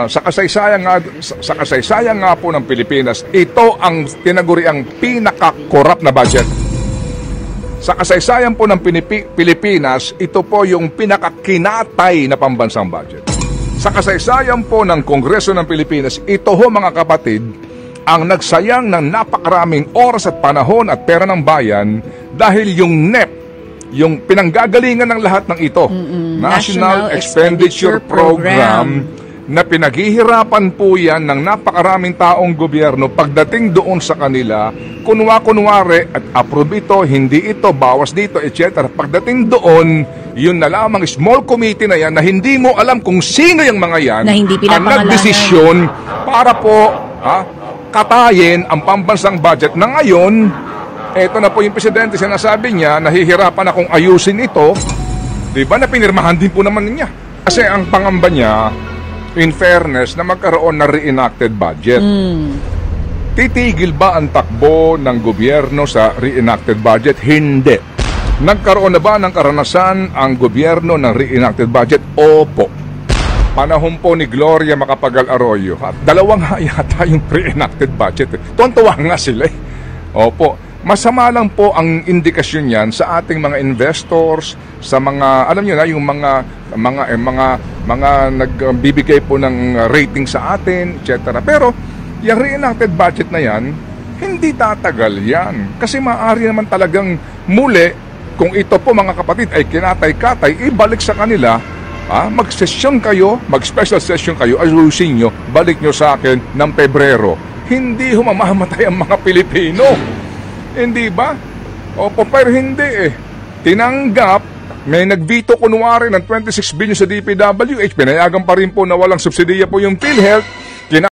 sa kasaysayan nga po ng Pilipinas, ito ang tinaguriang pinaka-corrupt na budget. Sa kasaysayan po ng Pilipinas, ito po yung pinaka-kinatay na pambansang budget. Sa kasaysayan po ng Kongreso ng Pilipinas, ito ho mga kapatid, ang nagsayang ng napakaraming oras at panahon at pera ng bayan dahil yung NEP, yung pinanggagalingan ng lahat ng ito, National Expenditure Program, na pinaghihirapan po yan ng napakaraming taong gobyerno pagdating doon sa kanila, kunwari at approve ito, hindi ito, bawas dito, etc. Pagdating doon, yun na lamang small committee na yan na hindi mo alam kung sino yung mga yan na hindi ang nagdesisyon para po katayin ang pambansang budget na ngayon. Eto na po yung presidente, sinasabi niya, nahihirapan akong ayusin ito. Diba na pinirmahan din po naman niya. Kasi ang pangamba niya, in fairness, na magkaroon na reenacted budget. Titigil ba ang takbo ng gobyerno sa reenacted budget? Hindi. Nagkaroon na ba ng karanasan ang gobyerno ng reenacted budget? Opo. Panahon po ni Gloria Macapagal Arroyo. Dalawang yata yung reenacted budget. Tuwan-tuwa nga sila eh. Opo. Masama lang po ang indikasyon yan sa ating mga investors, sa mga, alam niyo na, yung mga nagbibigay po ng rating sa atin, etc. Pero, yung reenacted budget na yan, hindi tatagal yan. Kasi maaari naman talagang muli, kung ito po mga kapatid ay kinatay-katay, ibalik sa kanila, mag-session kayo, mag-special session kayo, ayusin nyo, balik nyo sa akin ng Pebrero. Hindi humamamatay ang mga Pilipino. Hindi ba? Opo, pero hindi eh. Tinanggap, may nag-veto kunwari ng 26 billion sa DPWH, pinayagan pa rin po na walang subsidiya po yung PhilHealth,